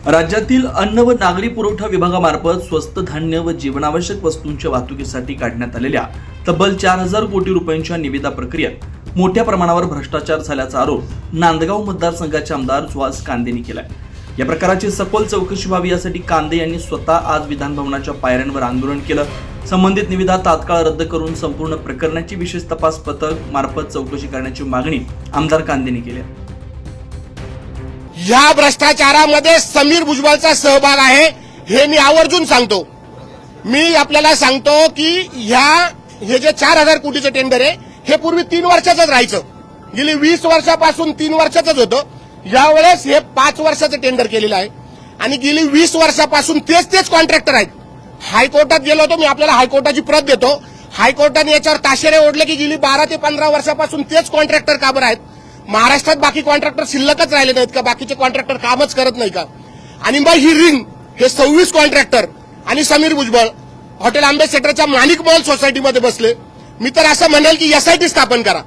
राज्यातील अन्न व नागरी पुरवठा विभागामार्फत स्वस्त धान्य व जीवनावश्यक वस्तूंच्या वाहतुकीसाठी काढण्यात आलेल्या तब्बल 4,000 कोटी रुपयांच्या निविदा प्रक्रियेत मोठ्या प्रमाणावर भ्रष्टाचार झाल्याचा आरोप नांदगाव मतदारसंघाचे आमदार सुहास कांदेंनी केलाय। या प्रकाराची सखोल चौकशी व्हावी यासाठी कांदे यांनी स्वतः आज विधानभवनाच्या पायऱ्यांवर आंदोलन केलं। संबंधित निविदा तात्काळ रद्द करून संपूर्ण प्रकरणाची विशेष तपास पथक मार्फत चौकशी करण्याची मागणी आमदार कांदेंनी केली आहे। या भ्रष्टाचारामध्ये समीर भुजबळचा सहभाग आहे हे मी आवर्जून सांगतो। मी आपल्याला सांगतो की हे जे 4,000 कोटीचं टेंडर आहे हे पूर्वी 3 वर्षाचंच राहायचं। गेली 20 वर्षापासून 3 वर्षाचंच होतं। यावेळेस हे 5 वर्षाचं टेंडर केलेलं आहे आणि गेली 20 वर्षापासून तेच कॉन्ट्रॅक्टर आहेत। हायकोर्टात गेलो होतो, मी आपल्याला हायकोर्टाची प्रत देतो। हायकोर्टाने याच्यावर ताशेरे ओढले की गेली 12 ते 15 वर्षापासून तेच कॉन्ट्रॅक्टर का बरं आहेत? महाराष्ट्रात बाकी कॉन्ट्रॅक्टर शिल्लकच राहिले नाहीत का? बाकीचे कॉन्ट्रॅक्टर कामच करत नाही का? आणि मग ही रिंग हे 26 कॉन्ट्रॅक्टर आणि समीर भुजबळ हॉटेल आंबेसेटरच्या माणिक महल सोसायटीमध्ये बसले। मी तर असं म्हणेल की एसआयटी स्थापन करा,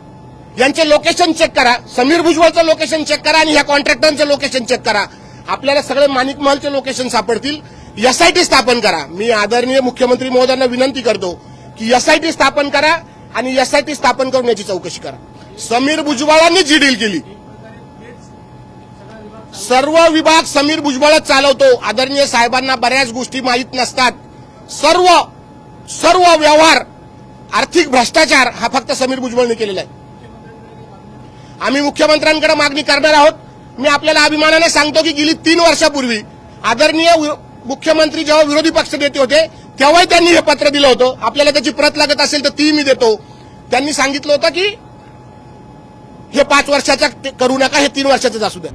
यांचे लोकेशन चेक करा, समीर भुजबळचं लोकेशन चेक करा आणि ह्या कॉन्ट्रॅक्टरचं लोकेशन चेक करा। आपल्याला सगळे माणिक महलचे लोकेशन सापडतील। एसआयटी स्थापन करा। मी आदरणीय मुख्यमंत्री महोदयांना विनंती करतो की एसआयटी स्थापन करा आणि एसआयटी स्थापन करून याची चौकशी करा। समीर भुजबळांनी जी डील केली, सर्व विभाग समीर भुजबळच चालवतो। आदरणीय साहेबांना बऱ्याच गोष्टी माहीत नसतात। सर्व व्यवहार आर्थिक भ्रष्टाचार हा फक्त समीर भुजबळने केलेला आहे। आम्ही मुख्यमंत्र्यांकडे मागणी करणार आहोत। मी आपल्याला अभिमानाने सांगतो की गेली 3 वर्षापूर्वी आदरणीय मुख्यमंत्री जेव्हा विरोधी पक्ष नेते होते तेव्हाही त्यांनी हे पत्र दिलं होतं। आपल्याला त्याची प्रत लागत असेल तर ती मी देतो। त्यांनी सांगितलं होतं की हे 5 वर्षाचं करू नका, हे 3 वर्षाचंच असू द्या।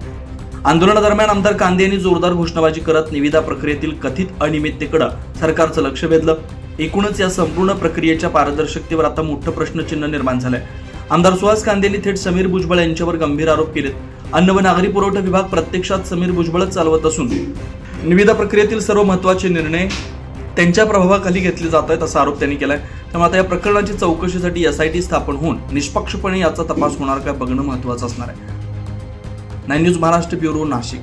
आंदोलनादरम्यान आमदार कांदे यांनी जोरदार घोषणाबाजी करत निविदा प्रक्रियेतील कथित अनियमिततेकडे सरकारचं लक्ष वेधलं। एकूणच या संपूर्ण प्रक्रियेच्या पारदर्शकतेवर आता मोठं प्रश्नचिन्ह निर्माण झालंय। आमदार सुहास कांदे यांनी थेट समीर भुजबळ यांच्यावर गंभीर आरोप केलेत। अन्न व नागरी पुरवठा विभाग प्रत्यक्षात समीर भुजबळच चालवत असून निविदा प्रक्रियेतील सर्व महत्त्वाचे निर्णय त्यांच्या प्रभावाखाली घेतले जात आहेत असा आरोप त्यांनी केलाय। त्यामुळे आता या प्रकरणाची चौकशीसाठी एसआयटी स्थापन होऊन निष्पक्षपणे याचा तपास होणार का बघणं महत्त्वाचं असणार आहे। 9 न्यूज महाराष्ट्र ब्युरो, नाशिक।